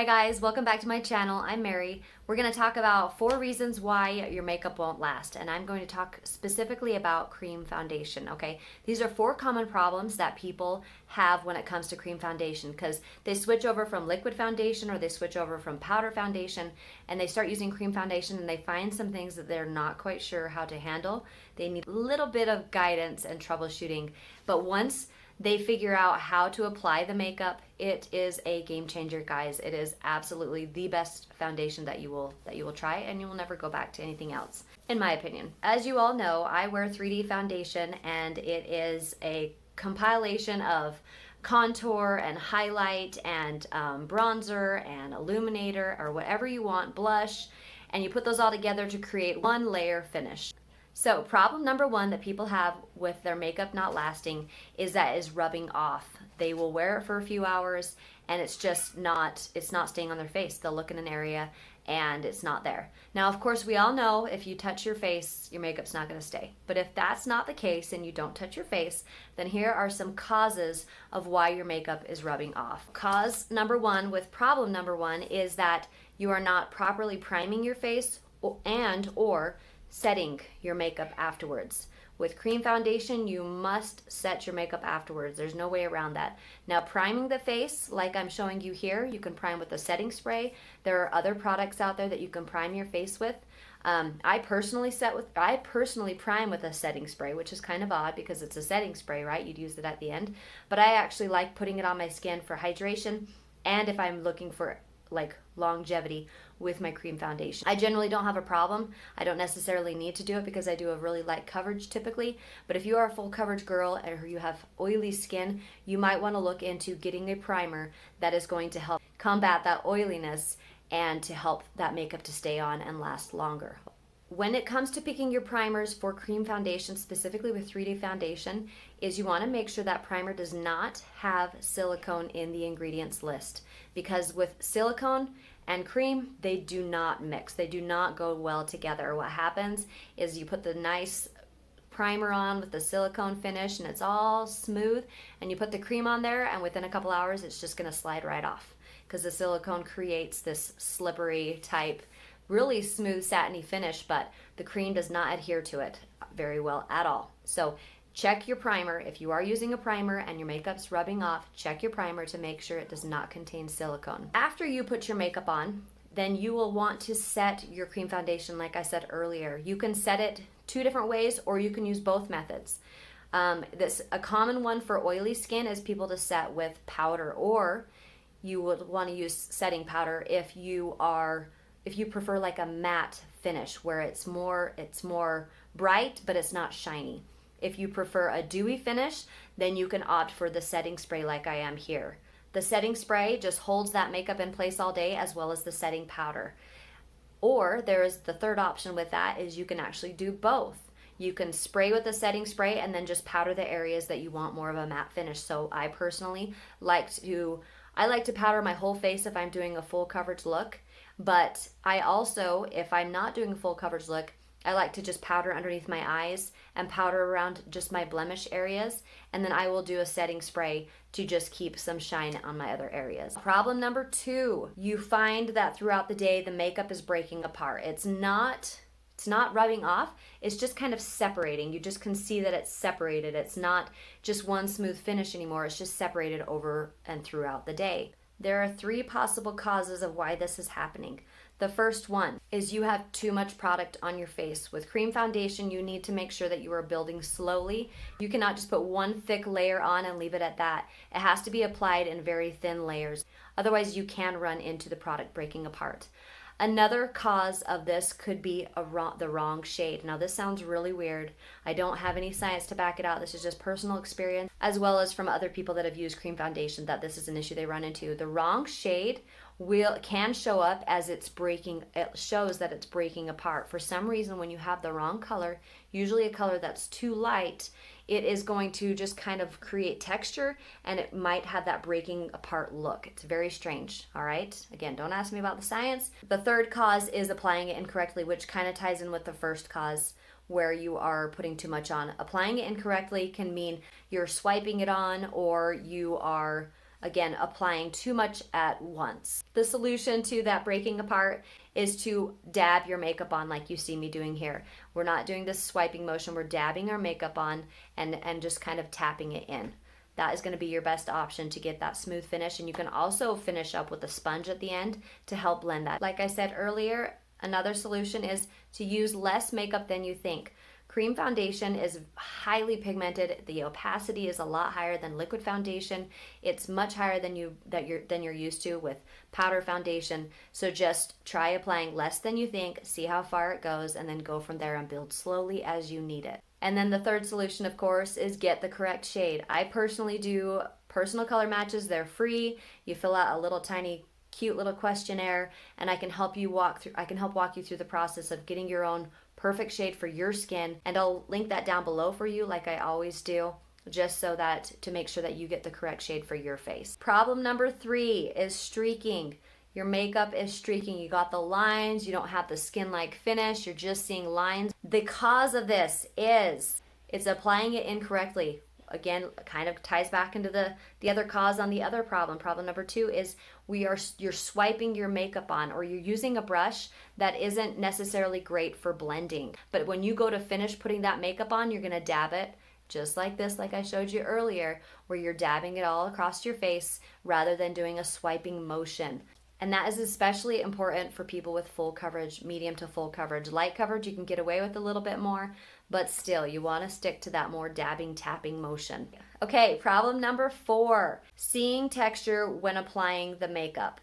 Hi guys, welcome back to my channel. I'm Mary. We're going to talk about 4 reasons why your makeup won't last, and I'm going to talk specifically about cream foundation, okay? These are 4 common problems that people have when it comes to cream foundation because they switch over from liquid foundation or they switch over from powder foundation and they start using cream foundation and they find some things that they're not quite sure how to handle. They need a little bit of guidance and troubleshooting, but once they figure out how to apply the makeup, it is a game changer, guys. It is absolutely the best foundation that you will try, and you will never go back to anything else, in my opinion. As you all know, I wear 3D foundation, and it is a compilation of contour and highlight and bronzer and illuminator or whatever you want, blush, and you put those all together to create one layer finish. So problem number 1 that people have with their makeup not lasting is that is rubbing off. They will wear it for a few hours and it's not staying on their face. They'll look in an area and it's not there. Now, of course, we all know if you touch your face, your makeup's not going to stay. But if that's not the case and you don't touch your face, then here are some causes of why your makeup is rubbing off. Cause number 1 with problem number 1 is that you are not properly priming your face or setting your makeup afterwards. With cream foundation, you must set your makeup afterwards. There's no way around that. Now, priming the face, like I'm showing you here, you can prime with a setting spray. There are other products out there that you can prime your face with. I personally prime with a setting spray, which is kind of odd because it's a setting spray, right? You'd use it at the end. But I actually like putting it on my skin for hydration and if I'm looking for like longevity with my cream foundation. I generally don't have a problem. I don't necessarily need to do it because I do a really light coverage typically, but if you are a full coverage girl or you have oily skin, you might want to look into getting a primer that is going to help combat that oiliness and to help that makeup to stay on and last longer. When it comes to picking your primers for cream foundation, specifically with 3D foundation, is you want to make sure that primer does not have silicone in the ingredients list. Because with silicone and cream, they do not mix. They do not go well together. What happens is you put the nice primer on with the silicone finish and it's all smooth, and you put the cream on there and within a couple hours it's just going to slide right off because the silicone creates this slippery type really smooth satiny finish, but the cream does not adhere to it very well at all. So check your primer. If you are using a primer and your makeup's rubbing off, check your primer to make sure it does not contain silicone. After you put your makeup on, then you will want to set your cream foundation like I said earlier. You can set it 2 different ways or you can use both methods. A common one for oily skin is people to set with powder, or you would want to use setting powder if you prefer like a matte finish where it's more bright but it's not shiny. If you prefer a dewy finish, then you can opt for the setting spray like I am here. The setting spray just holds that makeup in place all day as well as the setting powder. Or there is the third option with that is you can actually do both. You can spray with the setting spray and then just powder the areas that you want more of a matte finish. So I personally like to powder my whole face if I'm doing a full coverage look. But I also, if I'm not doing a full coverage look, I like to just powder underneath my eyes and powder around just my blemish areas. And then I will do a setting spray to just keep some shine on my other areas. Problem number 2, you find that throughout the day the makeup is breaking apart. It's not rubbing off, it's just kind of separating. You just can see that it's separated. It's not just one smooth finish anymore. It's just separated over and throughout the day. There are 3 possible causes of why this is happening. The first one is you have too much product on your face. With cream foundation, you need to make sure that you are building slowly. You cannot just put one thick layer on and leave it at that. It has to be applied in very thin layers. Otherwise, you can run into the product breaking apart. Another cause of this could be the wrong shade. Now, this sounds really weird. I don't have any science to back it out. This is just personal experience, as well as from other people that have used cream foundation, that this is an issue they run into. The wrong shade can show up as it shows that it's breaking apart. For some reason, when you have the wrong color, usually a color that's too light, it is going to just kind of create texture and it might have that breaking apart look. It's very strange, all right? Again, don't ask me about the science. The third cause is applying it incorrectly, which kind of ties in with the first cause where you are putting too much on. Applying it incorrectly can mean you're swiping it on or you are again, applying too much at once. The solution to that breaking apart is to dab your makeup on like you see me doing here. We're not doing this swiping motion, we're dabbing our makeup on and just kind of tapping it in. That is going to be your best option to get that smooth finish, and you can also finish up with a sponge at the end to help blend that. Like I said earlier, another solution is to use less makeup than you think. Cream foundation is highly pigmented. The opacity is a lot higher than liquid foundation. It's much higher than you're used to with powder foundation. So just try applying less than you think, see how far it goes, and then go from there and build slowly as you need it. And then the third solution, of course, is get the correct shade. I personally do personal color matches. They're free. You fill out a little tiny cute little questionnaire, and I can help you walk you through the process of getting your own perfect shade for your skin, and I'll link that down below for you like I always do, just so that to make sure that you get the correct shade for your face. Problem number 3 is streaking. Your makeup is streaking. You got the lines, you don't have the skin-like finish, you're just seeing lines. The cause of this is it's applying it incorrectly. Again, kind of ties back into the other cause on the other problem. Problem number 2 is you're swiping your makeup on, or you're using a brush that isn't necessarily great for blending. But when you go to finish putting that makeup on, you're gonna dab it just like this, like I showed you earlier, where you're dabbing it all across your face rather than doing a swiping motion. And that is especially important for people with full coverage, medium to full coverage. Light coverage you can get away with a little bit more, but still you want to stick to that more dabbing, tapping motion. Okay, problem number 4, seeing texture when applying the makeup.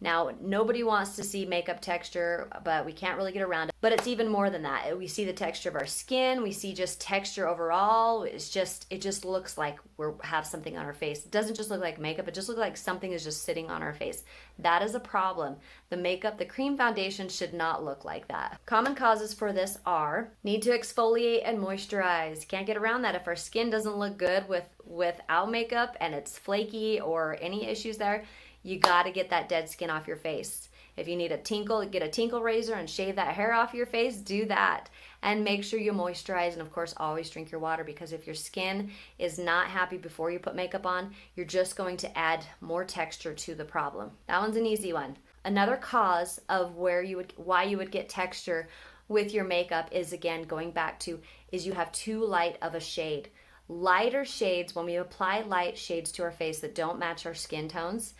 Now, nobody wants to see makeup texture, but we can't really get around it. But it's even more than that. We see the texture of our skin. We see just texture overall. It just looks like we have something on our face. It doesn't just look like makeup. It just looks like something is just sitting on our face. That is a problem. The cream foundation should not look like that. Common causes for this are need to exfoliate and moisturize. Can't get around that. If our skin doesn't look good without makeup and it's flaky or any issues there, you got to get that dead skin off your face. If you need get a tinkle razor and shave that hair off your face, do that. And make sure you moisturize, and of course always drink your water, because if your skin is not happy before you put makeup on, you're just going to add more texture to the problem. That one's an easy one. Another cause of why you would get texture with your makeup is, again, going back to, is you have too light of a shade. Lighter shades, when we apply light shades to our face that don't match our skin tones,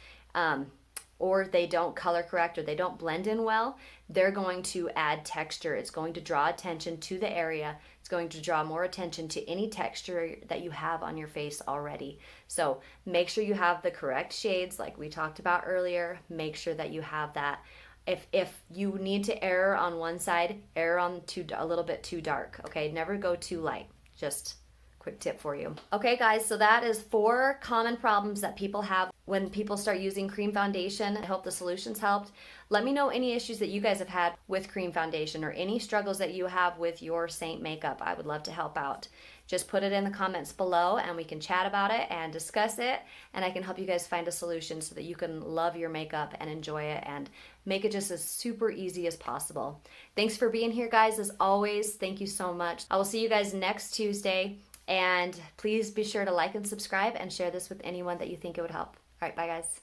or they don't color correct, or they don't blend in well, they're going to add texture. It's going to draw attention to the area. It's going to draw more attention to any texture that you have on your face already. So make sure you have the correct shades like we talked about earlier. Make sure that you have that. If you need to err on one side, err on a little bit too dark, okay? Never go too light. Just quick tip for you. Okay guys, so that is 4 common problems that people have when people start using cream foundation. I hope the solutions helped. Let me know any issues that you guys have had with cream foundation, or any struggles that you have with your SEINT makeup. I would love to help out. Just put it in the comments below and we can chat about it and discuss it, and I can help you guys find a solution so that you can love your makeup and enjoy it and make it just as super easy as possible. Thanks for being here, guys. As always, thank you so much. I will see you guys next Tuesday. And please be sure to like and subscribe and share this with anyone that you think it would help. All right, bye guys.